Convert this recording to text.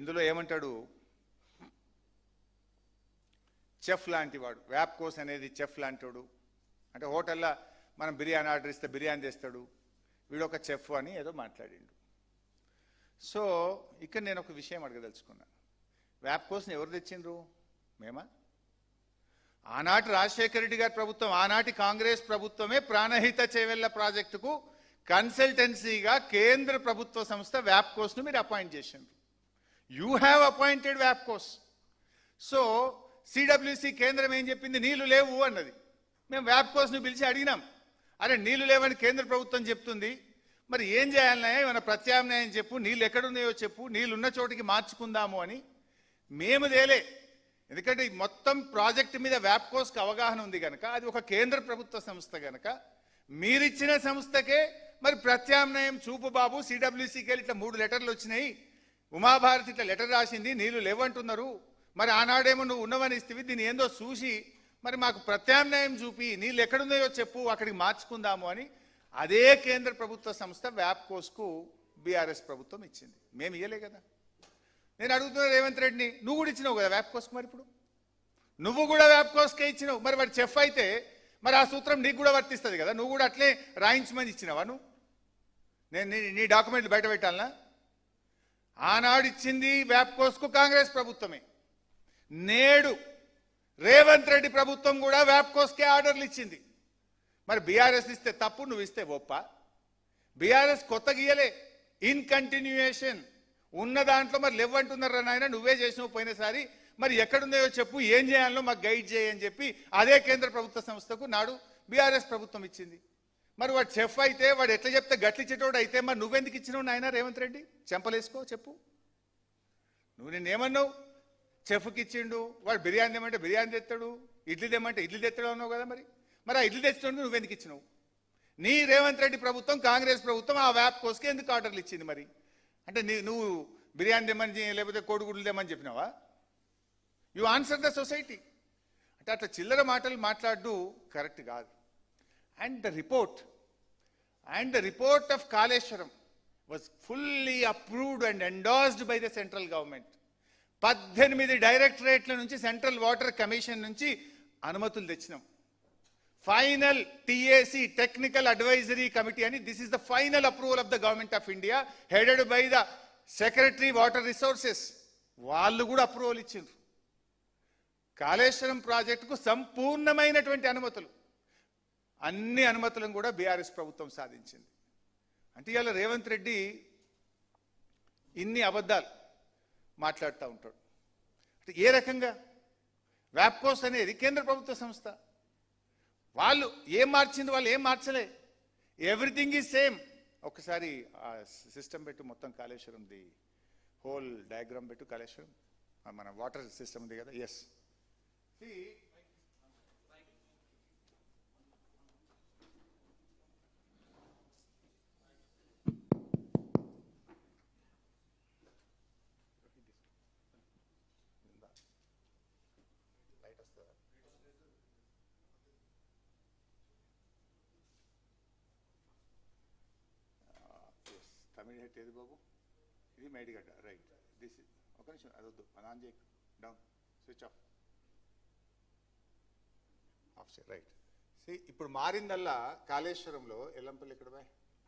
ఇందులో ఏమంటాడు, చెఫ్ లాంటి వాడు, వ్యాప్కోస్ అనేది చెఫ్ లాంటివాడు, అంటే హోటల్లో మనం బిర్యానీ ఆర్డర్ ఇస్తే బిర్యానీ తెస్తాడు, వీడొక చెఫ్ అని ఏదో మాట్లాడిండు. సో ఇక్కడ నేను ఒక విషయం అడగదలుచుకున్నాను. వ్యాప్కోస్ని ఎవరు తెచ్చిండ్రు? మేమా? ఆనాటి రాజశేఖర రెడ్డి గారి ప్రభుత్వం, ఆనాటి కాంగ్రెస్ ప్రభుత్వమే ప్రాణహిత చేవెళ్ల ప్రాజెక్టుకు కన్సల్టెన్సీగా కేంద్ర ప్రభుత్వ సంస్థ వ్యాప్కోస్ను మీరు అపాయింట్ చేసిండ్రు. యూ హ్యావ్ అపాయింటెడ్ వ్యాప్కోస్. సో సిడబ్ల్యూసి కేంద్రం ఏం చెప్పింది? నీళ్లు లేవు అన్నది. మేము వ్యాప్కోస్ను పిలిచి అడిగినాం, అరే నీళ్లు లేవని కేంద్ర ప్రభుత్వం చెప్తుంది, మరి ఏం చేయాలన్నా ఏమైనా ప్రత్యామ్నాయం చెప్పు, నీళ్ళు ఎక్కడున్నాయో చెప్పు, నీళ్ళున్న చోటికి మార్చుకుందాము అని మేము తేలే. ఎందుకంటే మొత్తం ప్రాజెక్టు మీద వ్యాప్కోస్కి అవగాహన ఉంది కనుక, అది ఒక కేంద్ర ప్రభుత్వ సంస్థ కనుక మీరిచ్చిన సంస్థకే మరి ప్రత్యామ్నాయం చూపు బాబు. సిడబ్ల్యూసీకి వెళ్ళి ఇట్లా 3 లెటర్లు వచ్చినాయి, ఉమాభారతి ఇట్లా లెటర్ రాసింది, నీళ్లు లేవంటున్నారు, మరి ఆనాడేమో నువ్వు ఉన్నవని ఇస్తేవి, దీన్ని ఏందో చూసి మరి మాకు ప్రత్యామ్నాయం చూపి నీళ్ళు ఎక్కడున్నాయో చెప్పు, అక్కడికి మార్చుకుందాము అని అదే కేంద్ర ప్రభుత్వ సంస్థ వ్యాప్కోస్కు బీఆర్ఎస్ ప్రభుత్వం ఇచ్చింది. మేము ఇయ్యలే కదా. నేను అడుగుతున్నా రేవంత్ రెడ్డిని, నువ్వు కూడా ఇచ్చినావు కదా వ్యాప్కోస్కి, మరి ఇప్పుడు నువ్వు కూడా వ్యాప్కోస్కే ఇచ్చినావు, మరి వాడు చెఫ్ అయితే మరి ఆ సూత్రం నీకు కూడా వర్తిస్తుంది కదా, నువ్వు కూడా అట్లే రాయించమని ఇచ్చినావా? నువ్వు నేను నీ డాక్యుమెంట్లు బయట పెట్టాలనా? ఆనాడు ఇచ్చింది వ్యాప్కోస్కు కాంగ్రెస్ ప్రభుత్వమే, నేడు రేవంత్ రెడ్డి ప్రభుత్వం కూడా వ్యాప్కోస్కే ఆర్డర్లు ఇచ్చింది. మరి బీఆర్ఎస్ ఇస్తే తప్పు, నువ్వు ఇస్తే ఒప్ప? బీఆర్ఎస్ కొత్త గీయలే, ఇన్ కంటిన్యూయేషన్ ఉన్న దాంట్లో మరి లేవంటున్నారా నాయన, నువ్వే చేసినావు పోయినసారి, మరి ఎక్కడున్నాయో చెప్పు, ఏం చేయాలో మాకు గైడ్ చేయని చెప్పి అదే కేంద్ర ప్రభుత్వ సంస్థకు నాడు బీఆర్ఎస్ ప్రభుత్వం ఇచ్చింది. మరి వాడు చెఫ్ అయితే, వాడు ఎట్లా చెప్తే గట్లిచ్చేటోడు అయితే, మరి నువ్వెందుకు ఇచ్చినావు నాయన రేవంత్ రెడ్డి? చెంపలేసుకో చెప్పు. నువ్వు నిన్నేమన్నావు? చెఫ్కి ఇచ్చిండు, వాడు బిర్యానీ తెమ్మంటే బిర్యానీ తెస్తాడు, ఇడ్లీ తెమ్మంటే ఇడ్లీ తెస్తాడు అన్నావు కదా. మరి ఆ ఇడ్లీ తెచ్చినోడు నువ్వెందుకు ఇచ్చినావు? నీ రేవంత్ రెడ్డి ప్రభుత్వం, కాంగ్రెస్ ప్రభుత్వం ఆ వ్యాప్కోస్కి ఎందుకు ఆర్డర్లు ఇచ్చింది? మరి అంటే నువ్వు బిర్యానీ తెమ్మని లేకపోతే కోడిగుడ్లు తెమ్మని చెప్పినావా? You answer the society. అంటే అట్లా చిల్లర మాటలు మాట్లాడు కరెక్ట్ కాదు. And the report of Kaleshwaram was fully approved and endorsed by the central government. 18 డైరెక్టరేట్ల నుంచి, సెంట్రల్ వాటర్ కమిషన్ నుంచి అనుమతులు తెచ్చినాం. Final TAC, technical advisory committee అని, this is the final approval of the government of India, headed by the secretary water resources. వాళ్ళు కూడా approval ఇచ్చిండ్రు. కాళేశ్వరం ప్రాజెక్టుకు సంపూర్ణమైనటువంటి అనుమతులు, అన్ని అనుమతులను కూడా బీఆర్ఎస్ ప్రభుత్వం సాధించింది. అంటే ఇవాళ రేవంత్ రెడ్డి ఇన్ని అబద్ధాలు మాట్లాడుతూ ఉంటాడు. అంటే ఏ రకంగా? వ్యాప్కోస్ అనేది కేంద్ర ప్రభుత్వ సంస్థ, వాళ్ళు ఏం మార్చింది, వాళ్ళు ఏం మార్చలే, ఎవ్రీథింగ్ ఈజ్ సేమ్. ఒకసారి ఆ సిస్టమ్ పెట్టు, మొత్తం కాళేశ్వరంది హోల్ డయాగ్రామ్ పెట్టు. కాళేశ్వరం మన వాటర్ సిస్టమ్ ఉంది కదా. ఎస్, తమిళ హెట్ ఏది బాబు? ఇది మేడిగడ్డ, రైట్. దిస్ ఒక నిమిషం, అదొద్దు, అది ఆన్ చేయ, డౌన్, స్విచ్ ఆఫ్, రైట్. ఇప్పుడు మారిందల్లా కాళేశ్వరంలో ఎల్లంపల్లి ఎక్కడ బాయ్